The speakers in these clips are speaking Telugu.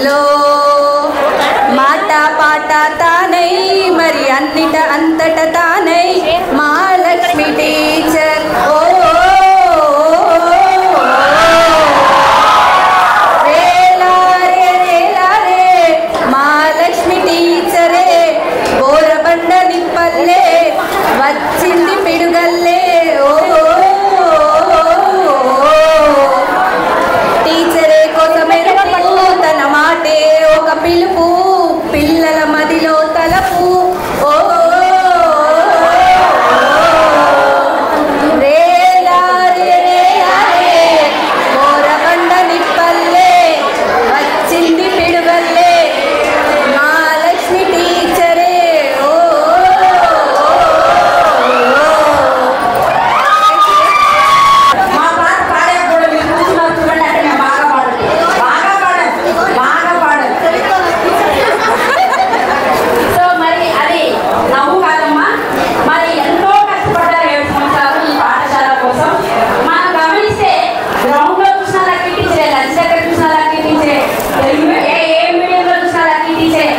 లో మాట పాట తానై మరి అన్నిట అంతట తానై మహాలక్ష్మి టీచర్ ఓ రేలారే రేలారే మహాలక్ష్మి టీచరే బోరబండ నిప్పల్లే వచ్చింది పిడుగల్లే ఓ టీచరే కోసమెరుపు తన మాటే ఒక పిలుపు పిల్లల మదిలో తలపు ఓ రేలారే రేలారే బోరబండ నిప్పల్లే వచ్చింది పిడుగల్లే మహాలక్ష్మి టీచరే ఓ మా పాట పాడే కూడా మీరు కూర్చున్నారు చూడండి. అంటే మేము బాగా పాడండి, బాగా పాడండి, బాగా పాడండి. సో మరి అది నవ్వు కాదమ్మా, మరి ఎంతో కష్టపడ్డారు 7 సంవత్సరాలు ఈ పాఠశాల కోసం. మనం గమనిస్తే గ్రౌండ్ లో చూసిన లక్కీ టీచరే, లంచ్ దగ్గర చూసిన లక్కీ టీచరే, ఏ మీడియంలో చూసిన లక్కీ టీచరే,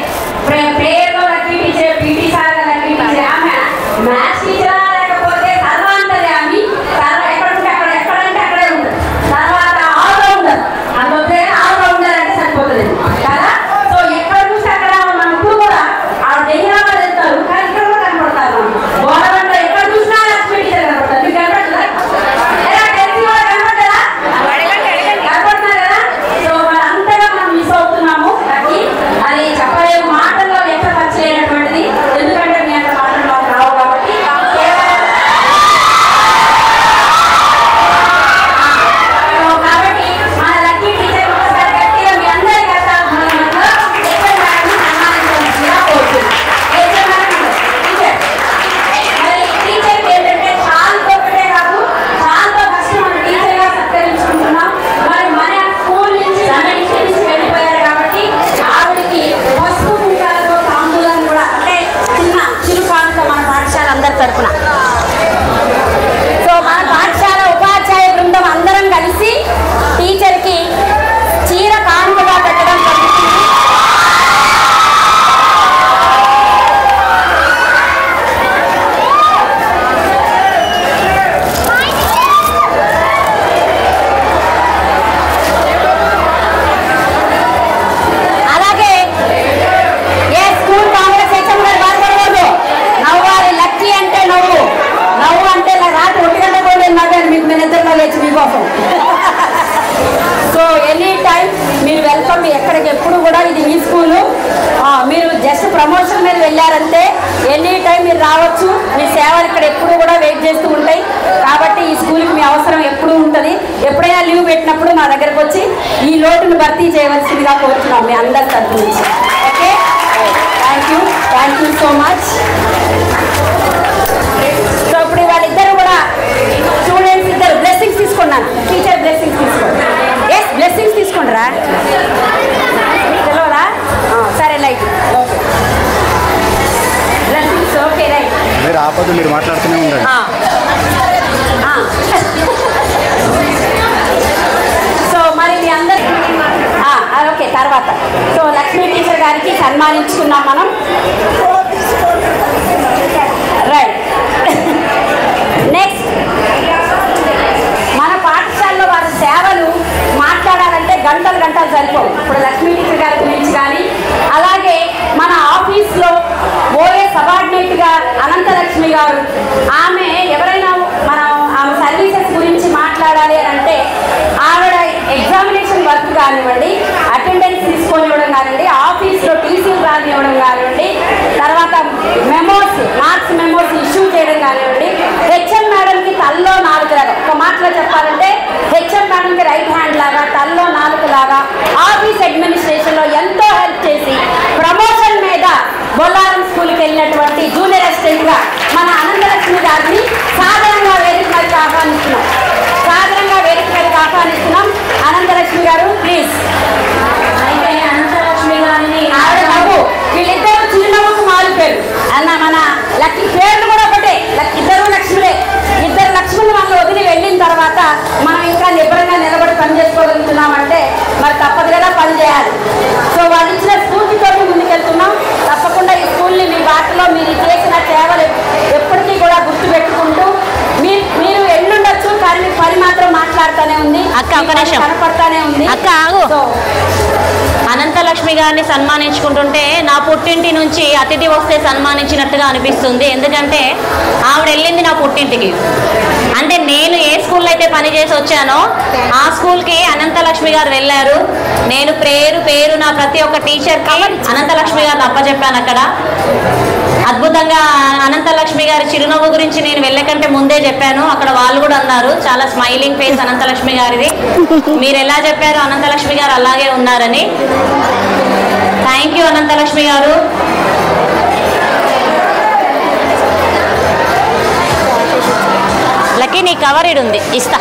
ప్రేయర్ లో లక్కీ టీచరే, పీటీ సార్ లక్కీ టీచరే, ఆమె మ్యాథ్స్ టీచర్ లేకపోతే సర్వ అంటది ఆమె. సర్వ ఎక్కడుంటే అక్కడ, ఎక్కడంటే అక్కడే ఉంటుంది. తర్వాత ఆల్రౌండర్ అందుకే ఆల్రౌండర్ అంటే సరిపోతుంది కదా. సో ఎక్కడ చూస్తే అక్కడ మనం ఇప్పుడు కూడా ఆ హైదరాబాద్ వెళ్తారు కానీ ఇక్కడ కూడా కనపడతారు. గోడబండ ఎక్కడ చూసినా లక్ష్మీ టీచర్ కనపడతారు. మీకు కనపడుతుందా? ఎలా తెలిసి కూడా కనపడతారా? కనపడుతున్నారు కదా. సో మరి అంతగా మనం మిస్ అవుతున్నాము. అది అది చెప్పలేము, మాటల్లో వ్యక్తపరచలేనటువంటిది. ఎందుకంటే మీ అంత మాటలు మాకు రావు కాబట్టి కాబట్టి మన లక్కీ టీచర్ ఒకసారి గట్టిగా మీ అందరి టీచర్కి ఏంటంటే చాలా ఒకటే కాదు, చాలా ఫస్ట్ మన టీచర్గా సత్కరించుకుంటున్నాం. మరి మన స్కూల్ నుంచి వెళ్ళిపోయారు కాబట్టి ఆవిడకి పసుపు కుంకాలతో తాంబూలాన్ని కూడా అంటే చిన్న చిరుపాలతో మన పాఠశాల అందరి తరఫున. సో మన పాఠశాల ఉపాధ్యాయ బృందం అందరం కలిసి టీచర్కి చీర కానుకగా పెట్టడం జరుగుతుంది. అలాగే ఏ స్కూల్ కాంగ్రెస్ హెచ్ఎం గారు బాధపడకూడదు. నవ్వాలి, లక్కీ అంటే నవ్వు, నవ్వు అంటే రాత్రి 1 గంట కూడా నేను నవ్వాను మీకు, నేను ఇద్దరు నవ్వచ్చు మీకోసం. సో ఎనీ టైం మీరు వెల్కమ్. ఎక్కడికి ఎప్పుడు కూడా ఇది మీ స్కూలు. మీరు జస్ట్ ప్రమోషన్ మీద వెళ్ళారంటే ఎనీ టైం మీరు రావచ్చు. మీ సేవలు ఇక్కడ ఎప్పుడు కూడా వెయిట్ చేస్తూ ఉంటాయి. కాబట్టి ఈ స్కూల్కి మీ అవసరం ఎప్పుడూ ఉంటుంది. ఎప్పుడైనా లీవ్ పెట్టినప్పుడు మా దగ్గరకు వచ్చి ఈ లోటును భర్తీ చేయవలసిందిగా కోరుతున్నాం మీ అందరి తరఫు నుంచి. Okay, thank you so much. So ఇప్పుడు వాళ్ళిద్దరు కూడా స్టూడెంట్స్ ఇద్దరు బ్లెస్సింగ్స్ తీసుకున్నాను. టీచర్ బ్లెస్సింగ్స్ తీసుకోండి. ఎస్, బ్లెస్సింగ్స్ తీసుకుంటారా? తెలియదా? సరే, లైట్ బ్లెస్సింగ్స్. Okay, right. మీరు ఆపదు, మీరు మాట్లాడుతూనే ఉండండి. సో మరి మీ అందరు ఓకే తర్వాత సో లక్ష్మీ టీచర్ గారికి సన్మానించుకున్నాం మనం. రైట్. నెక్స్ట్ మన పాఠశాలలో వారి సేవలు మాట్లాడాలంటే గంటలు గంటలు సరిపోవు. ఇప్పుడు లక్ష్మీ టీచర్ గారి గురించి కానీ అలాగే మన ఆఫీస్లో ఓఏ సబార్డినేట్గా అనంతలక్ష్మి గారు, ఆమె ఎవరైనా మనం ఆమె సర్వీసెస్ గురించి మాట్లాడాలి అని అంటే ఆవిడ ఎగ్జామినేషన్ వర్క్ కానివ్వండి, అటెండెన్స్ తీసుకొని ఇవ్వడం కానివ్వండి, ఆఫీస్లో టీసీలు రానివ్వడం కానివ్వండి, తర్వాత మార్క్స్ మెమోస్ ఇష్యూ చేయడం కానివ్వండి, హెచ్ఎం మేడంకి తల్లో 4 లాగా, ఒక మాటలో చెప్పాలంటే హెచ్ఎం మేడంకి రైట్ హ్యాండ్ లాగా, తల్లో 4 లాగా ఆఫీస్ అడ్మినిస్ట్రేషన్లో ఎంతో హెల్ప్ చేసి ప్రమోషన్ మీద బొల్లారం స్కూల్కి వెళ్ళినటువంటి జూనియర్ అసిస్టెంట్గా మన అనంతలక్ష్మి గారిని సాధారణంగా వేదిక మీదకి ఆహ్వానిస్తున్నాం. అనంతలక్ష్మి గారు ప్లీజ్. అయితే అనంతలక్ష్మి గారిని ఆవిడ నవ్వు, వీళ్ళిద్దరు చిరునవ్వుకు మారిపోయారు అన్న. మన లక్ష్మి పేర్లు కూడా ఒకటే, ఇద్దరు లక్ష్ములే. ఇద్దరు లక్ష్ములు మనల్ని వదిలి వెళ్ళిన తర్వాత మనం ఇంకా నిబ్బరంగా నిలబడి పని చేసుకోగలుగుతున్నామంటే మరి తప్పదు కదా, పని చేయాలి. గారిని సన్మానించుకుంటుంటే నా పుట్టింటి నుంచి అతిథి వస్తే సన్మానించినట్టుగా అనిపిస్తుంది. ఎందుకంటే ఆవిడ వెళ్ళింది నా పుట్టింటికి. అంటే నేను ఏ స్కూల్లో అయితే పనిచేసి వచ్చానో ఆ స్కూల్కి అనంతలక్ష్మి గారు వెళ్ళారు. నేను పేరు నా ప్రతి ఒక్క టీచర్కి అనంతలక్ష్మి గారిని అప్పచెప్పాను. అక్కడ అద్భుతంగా అనంతలక్ష్మి గారి చిరునవ్వు గురించి నేను వెళ్ళే కంటే ముందే చెప్పాను. అక్కడ వాళ్ళు కూడా అన్నారు చాలా స్మైలింగ్ ఫేస్ అనంతలక్ష్మి గారిది. మీరు ఎలా చెప్పారు అనంతలక్ష్మి గారు అలాగే ఉన్నారని. థ్యాంక్ యూ అనంతలక్ష్మి గారు. లక్కీ నీ కవర్ ఇడు ఉంది ఇస్తా.